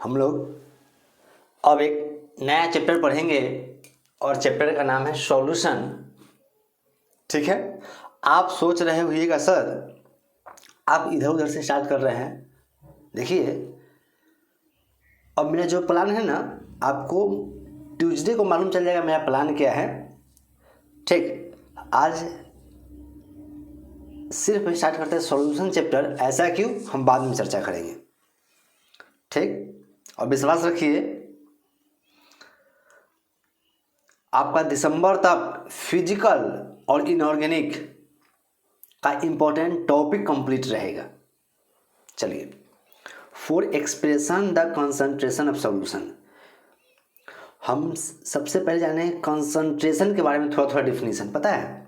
हम लोग अब एक नया चैप्टर पढ़ेंगे और चैप्टर का नाम है सॉल्यूशन। ठीक है। आप सोच रहे होइएगा सर आप इधर उधर से स्टार्ट कर रहे हैं। देखिए अब मेरा जो प्लान है ना, आपको ट्यूसडे को मालूम चल जाएगा मेरा प्लान क्या है। ठीक, आज सिर्फ स्टार्ट करते हैं सॉल्यूशन चैप्टर। ऐसा क्यों, हम बाद में चर्चा करेंगे। ठीक, और विश्वास रखिए आपका दिसंबर तक फिजिकल और इनऑर्गेनिक का इम्पोर्टेंट टॉपिक कंप्लीट रहेगा। चलिए, for expression the concentration of solution, हम सबसे पहले जाने कंसंट्रेशन के बारे में थोड़ा थोड़ा डिफिनीशन। पता है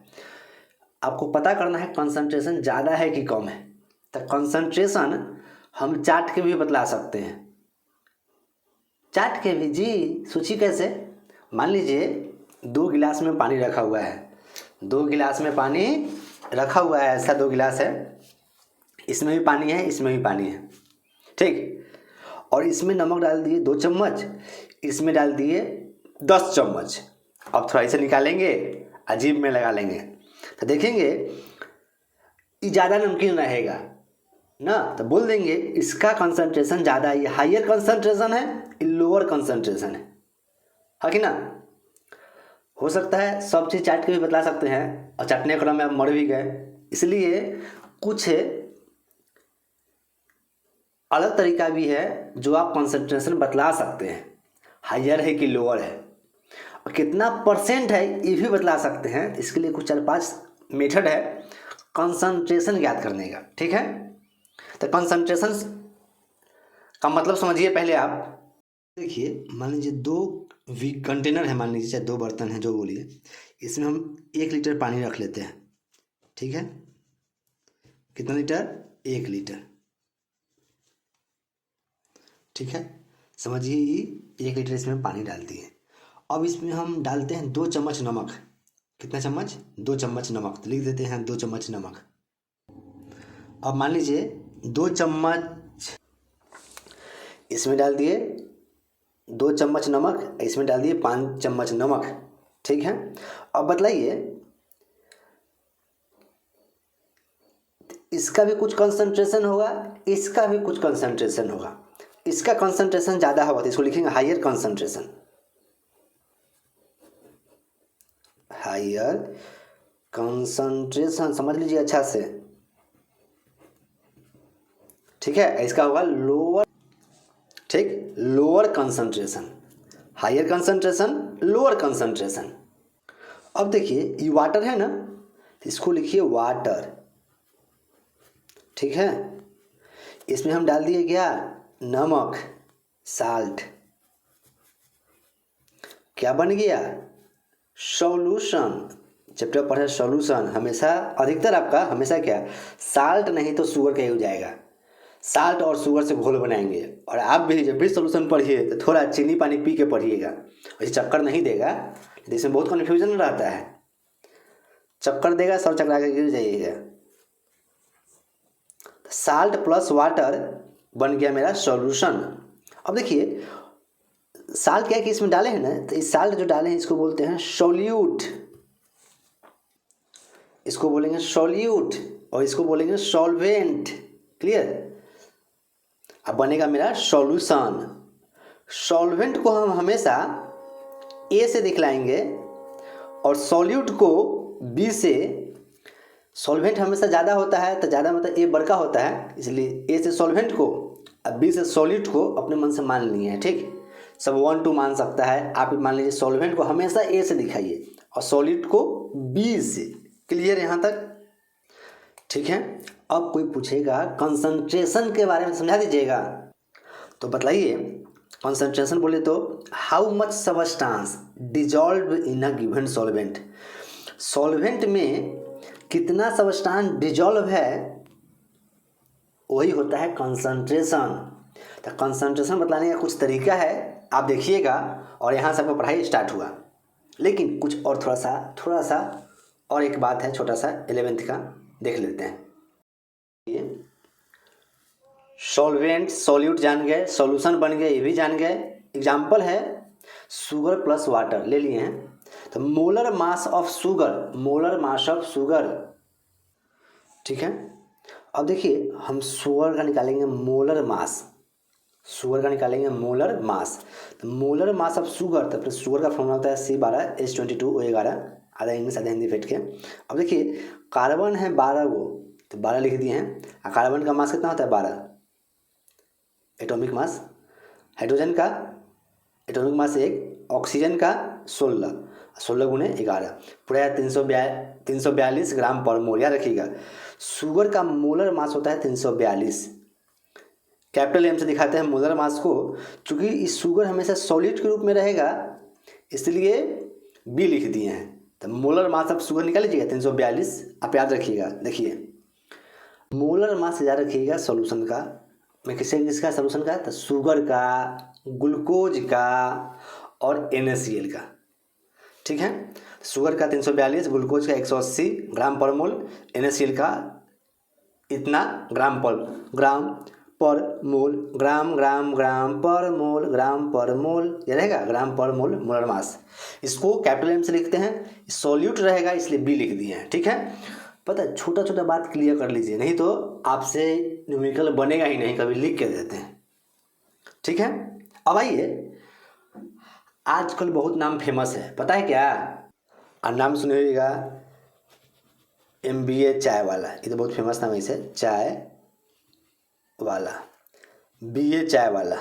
आपको, पता करना है कंसंट्रेशन ज़्यादा है कि कम है। तो कंसंट्रेशन हम चार्ट के भी बतला सकते हैं। चार्ट के भी जी, सोचिए कैसे। मान लीजिए 2 गिलास में पानी रखा हुआ है, 2 गिलास में पानी रखा हुआ है, ऐसा 2 गिलास है, इसमें भी पानी है, इसमें भी पानी है। ठीक, और इसमें नमक डाल दिए 2 चम्मच, इसमें डाल दिए 10 चम्मच। अब थोड़ा इसे निकालेंगे, अजीब में लगा लेंगे तो देखेंगे ये ज़्यादा नमकीन रहेगा ना, तो बोल देंगे इसका कंसंट्रेशन ज़्यादा है, ये हायर कंसंट्रेशन है, ये लोअर कंसंट्रेशन है कि ना। हो सकता है सब चीज़ चाट के भी बतला सकते हैं और चाटने क्रम में आप मर भी गए, इसलिए कुछ अलग तरीका भी है जो आप कंसंट्रेशन बतला सकते हैं, हायर है कि लोअर है, और कितना परसेंट है ये भी बतला सकते हैं। इसके लिए कुछ 4-5 मेथड है कंसंट्रेशन ज्ञात करने का। ठीक है, तो कंसंट्रेशन का मतलब समझिए पहले आप। देखिए मान लीजिए 2 कंटेनर है, मान लीजिए चाहे 2 बर्तन है, जो बोलिए, इसमें हम 1 लीटर पानी रख लेते हैं। ठीक है, कितना लीटर? 1 लीटर। ठीक है, समझिए ये 1 लीटर इसमें पानी डाल दिए। अब इसमें हम डालते हैं 2 चम्मच नमक। कितना चम्मच? 2 चम्मच नमक। तो लिख देते हैं 2 चम्मच नमक। अब मान लीजिए 2 चम्मच इसमें डाल दिए, 2 चम्मच नमक, इसमें डाल दिए 5 चम्मच नमक। ठीक है, अब बतलाइए इसका भी कुछ कंसंट्रेशन होगा, इसका भी कुछ कंसंट्रेशन होगा। इसका कंसंट्रेशन ज़्यादा होगा तो इसको लिखेंगे हायर कंसंट्रेशन। हायर कंसंट्रेशन समझ लीजिए अच्छा से। ठीक है, इसका होगा लोअर। ठीक, lower concentration, higher concentration, lower concentration. अब देखिए ये वाटर है ना, इसको लिखिए वाटर। ठीक है, इसमें हम डाल दिए क्या? नमक, साल्ट। क्या बन गया? सॉल्यूशन। चैप्टर पढ़े सॉल्यूशन, हमेशा अधिकतर आपका हमेशा क्या, साल्ट नहीं तो शुगर का यूज आएगा। साल्ट और शुगर से घोल बनाएंगे। और आप भी जब भी सॉल्यूशन पढ़िए तो थोड़ा चीनी पानी पी के पढ़िएगा, वैसे चक्कर नहीं देगा। इसमें बहुत कन्फ्यूजन रहता है, चक्कर देगा, सर चकरा के गिर जाइएगा। साल्ट प्लस वाटर बन गया मेरा सॉल्यूशन। अब देखिए साल्ट क्या है कि इसमें डाले हैं ना, तो इस साल्ट जो डाले हैं इसको बोलते हैं सॉल्यूट, इसको बोलेंगे सॉल्यूट, और इसको बोलेंगे सॉल्वेंट। क्लियर? अब बनेगा मेरा सॉल्यूशन। सॉल्वेंट को हम हमेशा ए से दिखलाएंगे और सॉल्यूट को बी से। सॉल्वेंट हमेशा ज़्यादा होता है तो ज़्यादा मतलब ए बड़का होता है, इसलिए ए से सॉल्वेंट को और बी से सॉल्यूट को अपने मन से मान लिए हैं। ठीक, सब 1 2 मान सकता है, आप मान लीजिए सॉल्वेंट को हमेशा ए से दिखाइए और सॉल्यूट को बी से। क्लियर यहाँ तक? ठीक है, अब कोई पूछेगा कंसंट्रेशन के बारे में समझा दीजिएगा, तो बतलाइए कंसंट्रेशन बोले तो how much substance dissolve in a given solvent. Solvent में कितना सबस्टांस डिजॉल्व है वही होता है कंसंट्रेशन। तो कंसंट्रेशन बतलाने का कुछ तरीका है, आप देखिएगा। और यहाँ से आपका पढ़ाई स्टार्ट हुआ, लेकिन कुछ और थोड़ा सा और एक बात है, छोटा सा 11th का देख लेते हैं। सॉल्वेंट सॉल्यूट जान गए, सॉल्यूशन बन गए ये भी जान गए। एग्जाम्पल है शुगर प्लस वाटर ले लिए हैं। तो molar mass of sugar, molar mass of sugar, ठीक है। अब देखिए हम शुगर का निकालेंगे मोलर मास, शुगर का निकालेंगे मोलर मास। तो मोलर मास ऑफ शुगर, तो फिर शुगर का फॉर्मूला होता है C12H22O11, आधा इंग्लिश आधा हिंदी फेंट के। अब देखिए कार्बन है 12 गो, तो 12 लिख दिए हैं। और कार्बन का मास कितना होता है 12 एटॉमिक मास। हाइड्रोजन का एटॉमिक मास 1, ऑक्सीजन का 16, 16 गुने 11 पूरा 342 ग्राम पर मोल। याद रखिएगा शुगर का मोलर मास होता है 342। कैपिटल एम से दिखाते हैं मोलर मास को, चूँकि इस शुगर हमेशा सॉलिड के रूप में रहेगा इसलिए बी लिख दिए हैं। तो मोलर मास ऑफ शुगर निकाल लीजिएगा 342। आप याद रखिएगा, देखिए मोलर मास याद रखिएगा सॉल्यूशन का, मैं किसका सॉल्यूशन का, तो शुगर का, ग्लूकोज का और NaCl का, ठीक है। शुगर का 342, ग्लूकोज का 180 ग्राम पर मोल, NaCl का इतना ग्राम पर मोल, ग्राम ग्राम ग्राम पर मोल, ग्राम पर मोल, ये रहेगा ग्राम पर मोल मोलर मास। इसको कैपिटल एम से लिखते हैं, सॉल्यूट रहेगा इसलिए बी लिख दिए हैं, ठीक है। पता है छोटा छोटा बात क्लियर कर लीजिए, नहीं तो आपसे न्यूमेरिकल बनेगा ही नहीं, कभी लिख के देते हैं, ठीक है। अब आइए आजकल बहुत नाम फेमस है, पता है क्या, और नाम सुनिएगा MBA चाय वाला, ये तो बहुत फेमस नाम है इसे, चाय वाला, BA चाय वाला,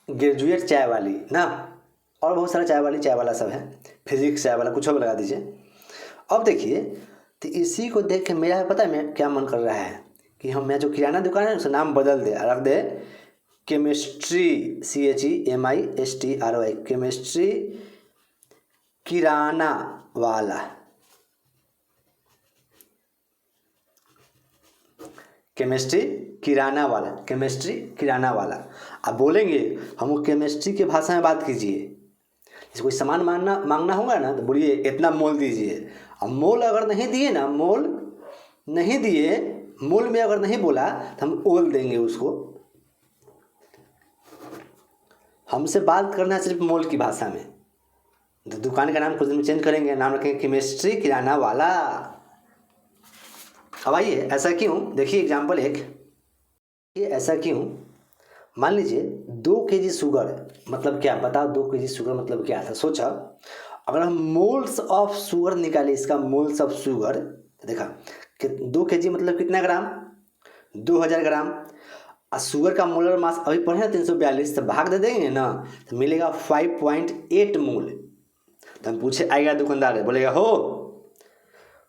ग्रेजुएट चाय वाली ना, और बहुत सारा चाय वाला सब है, फिजिक्स चाय वाला, कुछ और लगा दीजिए। अब देखिए तो इसी को देख के मेरा पता है मैं क्या मन कर रहा है कि हम, मैं जो किराना दुकान है उसका नाम बदल दे, रख दे केमिस्ट्री, CHEMISTRY, केमिस्ट्री किराना वाला, केमिस्ट्री किराना वाला, केमिस्ट्री किराना वाला। अब बोलेंगे हमको केमिस्ट्री की भाषा में बात कीजिए, जैसे कोई सामान मांगना होगा ना तो बोलिए इतना मोल दीजिए। अब मोल अगर नहीं दिए ना, मोल नहीं दिए, मोल में अगर नहीं बोला तो हम ओल देंगे उसको। हमसे बात करना है सिर्फ मोल की भाषा में, तो दुकान का नाम कुछ दिन में चेंज करेंगे, नाम रखेंगे केमिस्ट्री किराना वाला। अब आइए ऐसा क्यों, देखिए एग्जाम्पल एक, ये ऐसा क्यों, मान लीजिए 2 kg शुगर मतलब क्या, बताओ 2 kg शुगर मतलब क्या था, सोचा। अगर हम मोल्स ऑफ शुगर निकाले, इसका मोल्स ऑफ शुगर देखा कि 2 kg मतलब कितना ग्राम, 2000 ग्राम। और शुगर का मोलर मास अभी पढ़े ना 342, तो भाग दे देंगे ना तो मिलेगा 5.8 मोल। तो हम पूछे आएगा दुकानदार, बोलेगा हो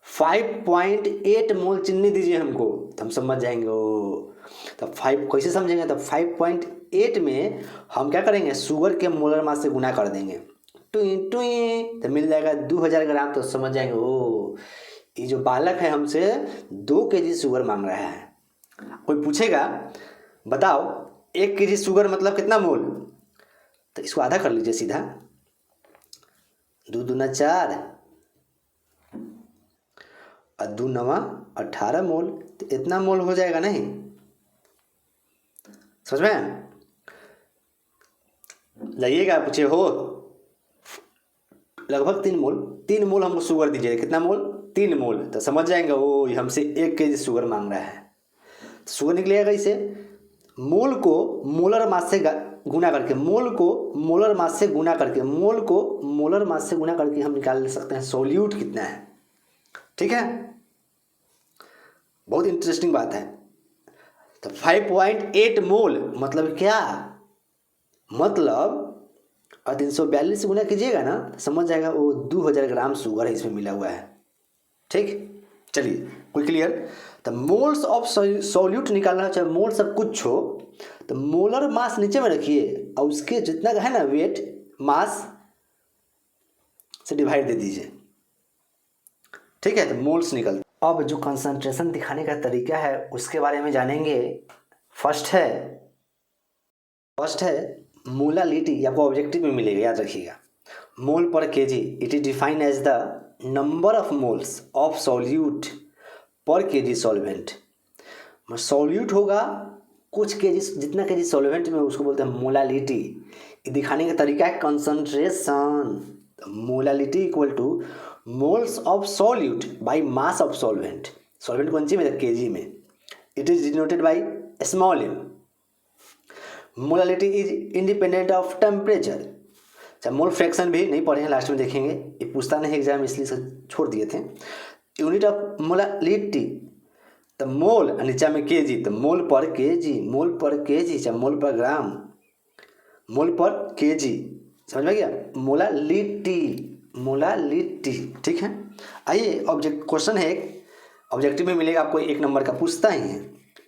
5.8 मोल चीनी दीजिए हमको, तो हम समझ जाएंगे ओ। तो 5 कैसे समझेंगे, तो 5.8 में हम क्या करेंगे, शुगर के मोलर मास से गुना कर देंगे, टुई टुई, तो मिल जाएगा 2000 ग्राम। तो समझ जाएंगे ओ ये जो बालक है हमसे 2 kg शुगर मांग रहा है। कोई पूछेगा बताओ 1 kg शुगर मतलब कितना मोल, तो इसको आधा कर लीजिए सीधा, 2 दूना 4 और 2 नवा 18 मोल, तो इतना मोल हो जाएगा नहीं, समझ में लाइएगा। पूछे हो लगभग 3 मोल हमको शुगर दीजिए, कितना मोल, 3 मोल, तो समझ जाएंगे ओ ये हमसे 1 kg शुगर मांग रहा है। तो शुगर निकलेगा इसे, मोल को मोलर मास से गुना करके, मोल को मोलर मास से गुना करके, मोल को मोलर मास से गुना करके हम निकाल सकते हैं सॉल्यूट कितना है, ठीक है। बहुत इंटरेस्टिंग बात है। तो 5.8 मोल मतलब क्या, मतलब और 342 से गुना कीजिएगा ना समझ जाएगा वो 2000 ग्राम शुगर है इसमें मिला हुआ है, ठीक। चलिए कोई क्लियर। तो मोल्स ऑफ सॉल्यूट निकालना, चाहे मोल्स ऑफ कुछ हो, तो मोलर मास नीचे में रखिए और उसके जितना है ना वेट मास से डिवाइड दे दीजिए, ठीक है। तो मोल्स निकलते। अब जो कंसंट्रेशन दिखाने का तरीका है उसके बारे में जानेंगे। फर्स्ट है मोलालिटी, आपको ऑब्जेक्टिव में मिलेगा, याद रखिएगा। Mole per KG, it is defined as the number of moles of solute per KG solvent. Solute होगा कुछ केजी, जितना केजी सॉल्वेंट में उसको बोलते हैं मोलालिटी। ये दिखाने का तरीका है concentration. Molality equal to moles of solute by mass of solvent. Solvent कौन सी में, केजी में। It is denoted by small M. Molality is independent of temperature. अच्छा, मोल फ्रैक्शन भी नहीं पढ़े हैं, लास्ट में देखेंगे, ये पूछता नहीं एग्जाम इसलिए छोड़ दिए थे। यूनिट ऑफ मोलालिटी, तो मोल नीचा में केजी, तो मोल पर केजी, मोल पर केजी, चाहे मोल पर ग्राम, मोल पर केजी, समझ में गया। मोलालिटी, मोलालिटी, ठीक है। आइए ऑब्जेक्ट क्वेश्चन है, ऑब्जेक्टिव में मिलेगा आपको 1 नंबर का, पूछता ही है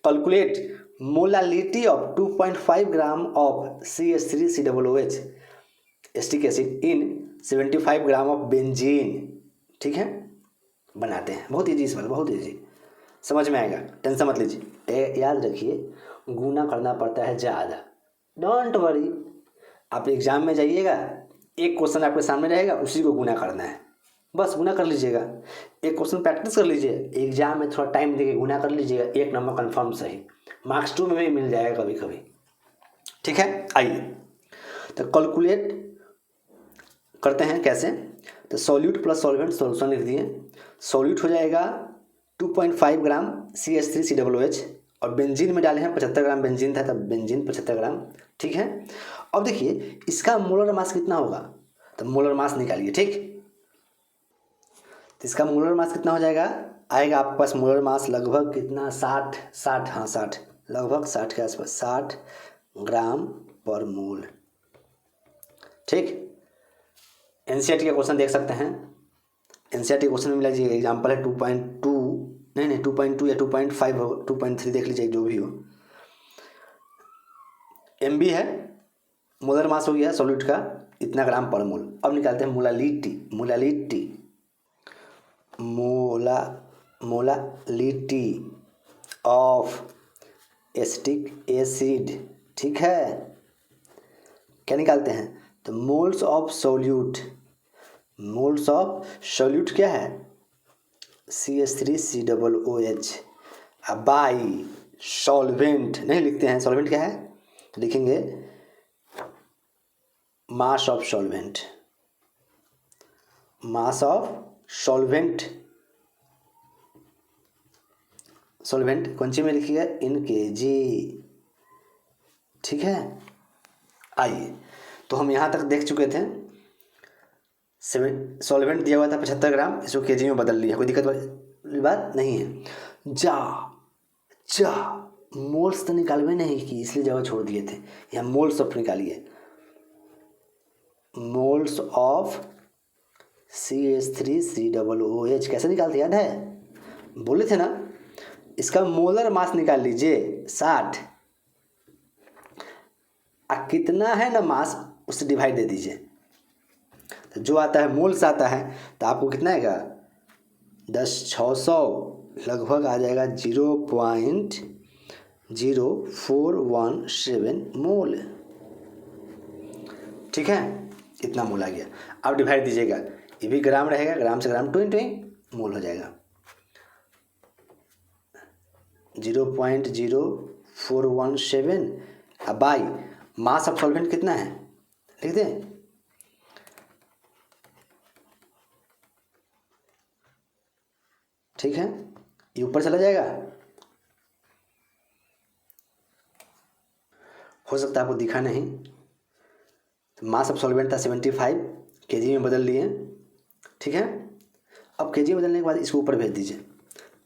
calculate molality of 2.5 gram of CH3COOH acetic acid in 75 gram of benzene. ठीक है, बनाते हैं, बहुत ईजी सवाल, बहुत ईजी, समझ में आएगा, टेंशन मत लीजिए। याद रखिए गुना करना पड़ता है ज़्यादा, डोंट वरी। आप एग्जाम में जाइएगा, एक क्वेश्चन आपके सामने रहेगा, उसी को गुना करना है, बस गुना कर लीजिएगा। एक क्वेश्चन प्रैक्टिस कर लीजिए, एग्जाम में थोड़ा टाइम देके गुना कर लीजिएगा, 1 नंबर कन्फर्म सही, मार्क्स 2 में भी मिल जाएगा कभी कभी। ठीक है, आइए तो कैलकुलेट करते हैं कैसे। तो सॉल्यूट प्लस सॉल्वेंट सॉल्यूशन लिख दिए। सॉल्यूट हो जाएगा 2.5 ग्राम CH3COOH और बेंजीन में डाले हैं 75 ग्राम बेंजीन था, तब बेंजीन 75 ग्राम। ठीक है, अब देखिए इसका मोलर मास कितना होगा, तो मोलर मास निकालिए। ठीक, तो इसका मोलर मास कितना हो जाएगा, आएगा आपके पास मोलर मास लगभग कितना, 60, हाँ 60, लगभग 60 के आसपास, 60 ग्राम पर मोल। ठीक, एनसीईआरटी का क्वेश्चन देख सकते हैं, एनसीईआरटी क्वेश्चन में मिला जी एग्जाम्पल है 2.2, नहीं 2.2 या 2.5 हो, 2.3 देख लीजिए जो भी हो। MB है, मोलर मास हो गया सॉल्यूट का इतना ग्राम पर मोल। अब निकालते हैं molality, molality, molality of acetic acid. ठीक है, क्या निकालते हैं, तो moles of solute, moles of solute क्या है CH3COOH बाई सॉल्वेंट, नहीं लिखते हैं सॉल्वेंट क्या है, तो लिखेंगे मास of solvent, mass of solvent, solvent कौन सी में लिखिएगा, इन केजी। ठीक है, आइए तो हम यहाँ तक देख चुके थे। सॉल्वेंट दिया हुआ था 75 ग्राम, इसको केजी में बदल लिया, कोई दिक्कत वाली बात नहीं है। जा मोल्स तो निकालवे नहीं की, इसलिए जगह छोड़ दिए थे, यहाँ मोल्स ऑफ निकालिए, मोल्स ऑफ CH3COOH कैसे निकालते याद है, बोले थे ना, इसका मोलर मास निकाल लीजिए 60, कितना है ना मास उससे डिवाइड दे दीजिए, तो जो आता है मोल्स आता है, तो आपको कितना आएगा 10,600 लगभग आ जाएगा 0.0417 मोल। ठीक है, इतना मोल आ गया। अब डिवाइड दीजिएगा, ये भी ग्राम रहेगा, ग्राम से ग्राम 20 मोल हो जाएगा, 0.0417 अब बाई मास ऑफ सॉल्वेंट कितना है लिख दें, ठीक है, ये ऊपर चला जाएगा, हो सकता है आपको दिखा नहीं, तो मास ऑफ सॉल्वेंट था 75, केजी में बदल लिए। ठीक है, अब केजी में बदलने के बाद इसको ऊपर भेज दीजिए,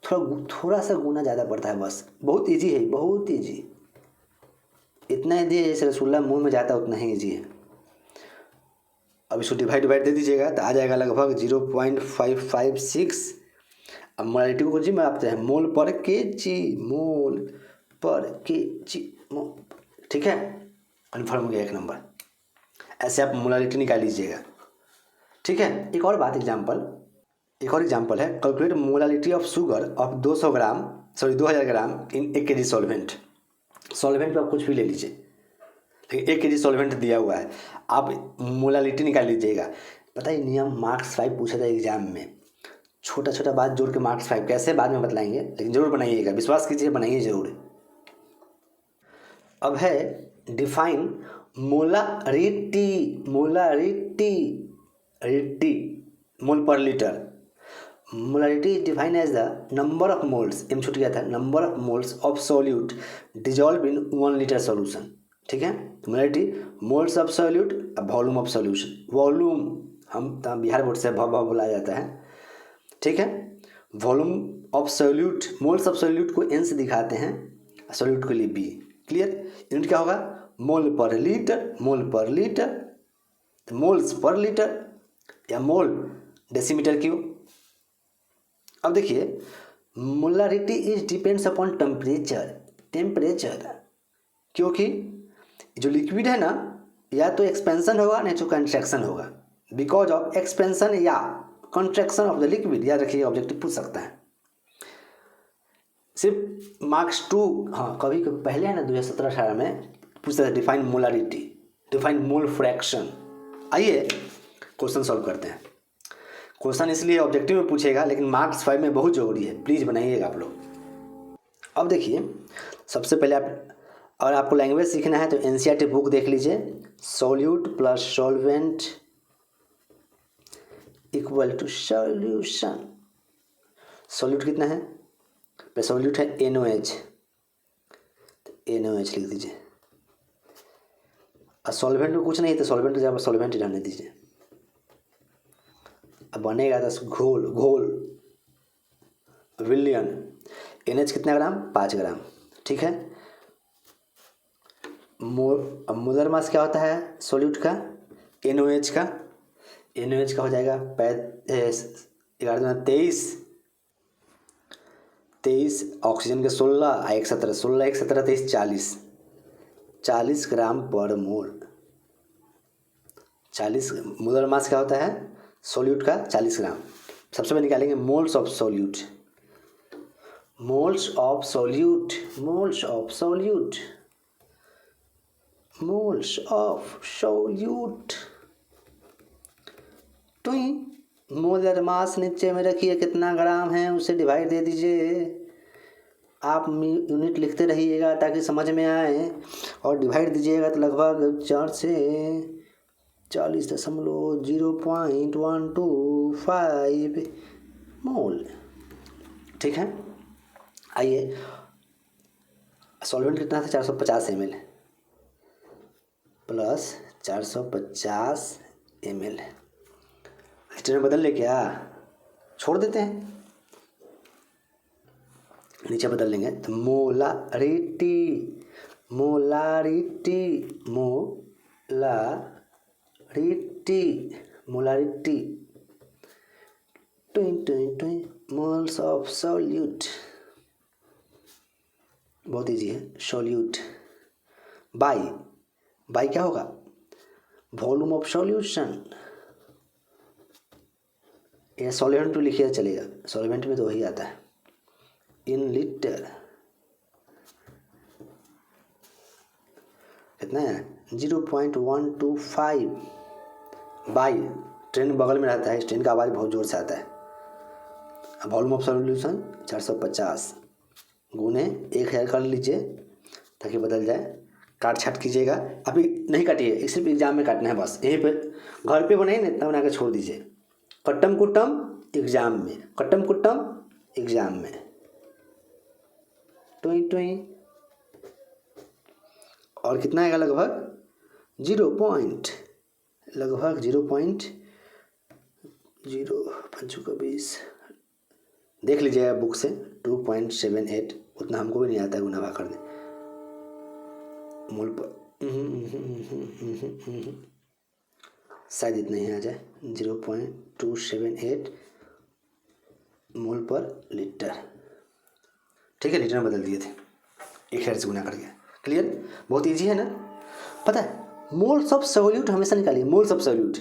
थोड़ा सा गुना ज़्यादा पड़ता है बस, बहुत इजी है, बहुत इजी, इतना इजी है जैसे रसगुल्ला मुंह में जाता है उतना ही इजी है। अब इसको डिवाइड दे दीजिएगा तो आ जाएगा लगभग 0.556। अब मोलालिटी को जी में आपते हैं मोल पर केजी, मोल पर केजी, ठीक है, कन्फर्म हो गया 1 नंबर। ऐसे आप मोलालिटी निकाल लीजिएगा। ठीक है, एक और बात, एक और एग्जाम्पल है, calculate molality of sugar of 2000 gram in 1 kg solvent. Solvent पर आप कुछ भी ले लीजिए, लेकिन 1 kg सॉल्वेंट दिया हुआ है, आप मोलालिटी निकाल लीजिएगा। पता है नियम मार्क्स 5 पूछा था एग्जाम में, छोटा छोटा बात जोड़ के मार्क्स 5 कैसे बाद में बतलाएंगे, लेकिन जरूर बनाइएगा, विश्वास कीजिए बनाइए जरूर। अब है डिफाइन मोलारिटी। मोलारिटी, रिटी mole per litre. Molarity is defined as the number of moles, M छूट गया था, number of moles of solute dissolve in 1 litre solution. ठीक है, molarity moles of solute, volume of solution. Volume हम Bihar board से भव बुलाया जाता है। ठीक है, volume of solute, moles of solute को एन से दिखाते हैं, सॉल्यूट के लिए बी। क्लियर, यूनिट क्या होगा, मोल पर लीटर। मोल per litre, moles per litre या मोल डेसीमीटर क्यूब। अब देखिए molarity is depends upon temperature. Temperature, क्योंकि जो लिक्विड है ना, या तो एक्सपेंशन होगा नहीं तो कंट्रैक्शन होगा। बिकॉज ऑफ एक्सपेंशन या कंट्रैक्शन ऑफ द लिक्विड, याद रखिए ऑब्जेक्टिव पूछ सकता है। सिर्फ मार्क्स 2, हाँ कभी कभी पहले है ना 2017-18 में पूछता था define molarity, define mole fraction. आइए क्वेश्चन सॉल्व करते हैं। क्वेश्चन इसलिए ऑब्जेक्टिव में पूछेगा, लेकिन मार्क्स 5 में बहुत जरूरी है, प्लीज़ बनाइएगा आप लोग। अब देखिए सबसे पहले अगर आपको लैंग्वेज सीखना है तो एनसीईआरटी बुक देख लीजिए। Solute plus solvent equal to solution. Solute कितना है, सॉल्यूट है NOH, तो NOH लिख दीजिए। और सॉल्वेंट में कुछ नहीं तो सॉल्वेंट की जगह सॉल्वेंट ही रहने दीजिए। अब बनेगा तो घोल, घोल विलियन। NH कितना ग्राम, 5 ग्राम। ठीक है, मोलर मास क्या होता है सॉल्यूट का, NOH का। NOH का हो जाएगा 23, ऑक्सीजन के 16, 1 17, 16 1 17 23 40 ग्राम पर मोल। 40 मोलर मास क्या होता है सॉल्यूट का, 40 ग्राम। सबसे पहले निकालेंगे moles of solute. Moles of solute, moles of solute, moles of solute. तो मोलर मास नीचे में रखिए, कितना ग्राम है उसे डिवाइड दे दीजिए। आप यूनिट लिखते रहिएगा ताकि समझ में आए, और डिवाइड दीजिएगा तो लगभग 4 से 40.0.125 मोल। ठीक है, आइए सॉल्वेंट कितना था 450 ml प्लस 450 ml। लीटर में बदल ले क्या, छोड़ देते हैं, नीचे बदल लेंगे तो molarity, molarity, molarity, molarity 20 moles of solute. बहुत इजी है, सॉल्यूट बाई क्या होगा, वॉल्यूम ऑफ सॉल्यूशन। या सॉल्वेंट तो लिखिए चलेगा, सॉल्वेंट में तो वही आता है, इन लीटर। कितना है 0.125 बाई, ट्रेन बगल में रहता है, इस ट्रेन का आवाज़ बहुत ज़ोर से आता है। वॉल्यूम ऑफ सॉल्यूशन 450 गुने 1000 कर लीजिए ताकि बदल जाए। काट छाट कीजिएगा, अभी नहीं काटिए, सिर्फ एग्जाम में काटना है बस। यहीं पे घर पे बनाइए ना, इतना बना के छोड़ दीजिए। कट्टम कुट्टम एग्जाम में, कट्टम कुट्टम एग्जाम में। टोई और कितना आएगा, लगभग 0.0 देख लीजिएगा बुक से। 2.78, उतना हमको भी नहीं आता है गुना भाग करने मोल पर। शायद इतना ही आ जाए, 0.278 मोल पर लीटर। ठीक है, लीटर में बदल दिए थे, 1000 से गुना करके। क्लियर, बहुत इजी है ना। पता है मोल्स ऑफ सॉल्यूट हमेशा निकालिए, moles of solute.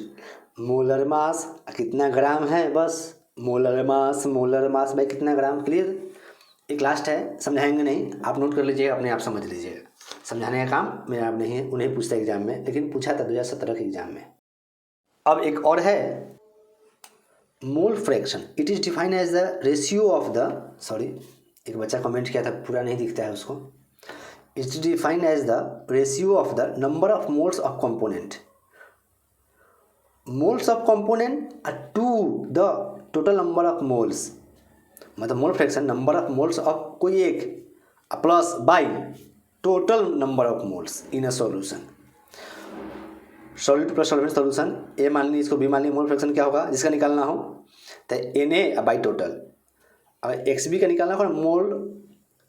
Molar mass कितना ग्राम है, बस मोलर मास भाई कितना ग्राम। क्लियर, एक लास्ट है, समझाएंगे नहीं, आप नोट कर लीजिएगा, अपने आप समझ लीजिएगा। समझाने का काम मेरा अब नहीं है, उन्हें पूछता एग्जाम में, लेकिन पूछा था 2017 के एग्जाम में। अब एक और है mole fraction it is defined as the ratio of the, sorry एक बच्चा कमेंट किया था पूरा नहीं दिखता है उसको, it's defined as the ratio of the number of moles of component, moles of component to the total number of moles, मतलब mole fraction number of moles of कोई एक plus by total number of moles in a solution, solute plus solvent solution, A मान ली इसको B मान ली, mole fraction क्या होगा जिसका निकालना हो तो एन ए बाई टोटल, अगर एक्स बी का निकालना हो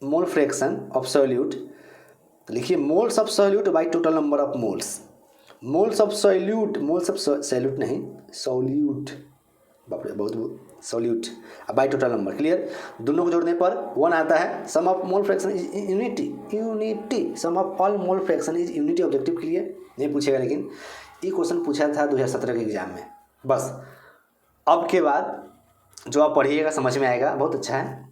मोल फ्रैक्शन ऑफ सॉल्यूट तो लिखिए moles of solute by total number of moles, moles of solute नहीं सॉल्यूट, बाप रे बहुत solute by total number, clear, दोनों को जोड़ने पर 1 आता है, sum of mole fraction is unity sum of all mole fraction is unity, objective clear, नहीं पूछेगा लेकिन ये क्वेश्चन पूछा था 2017 के एग्जाम में, बस अब के बाद जो आप पढ़िएगा समझ में आएगा, बहुत अच्छा है,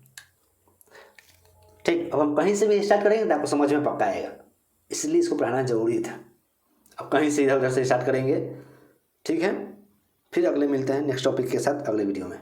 ठीक। अब हम कहीं से भी स्टार्ट करेंगे तो आपको समझ में पक्का आएगा, इसलिए इसको पढ़ाना जरूरी था, अब कहीं से इधर उधर से स्टार्ट करेंगे, ठीक है। फिर अगले मिलते हैं नेक्स्ट टॉपिक के साथ अगले वीडियो में।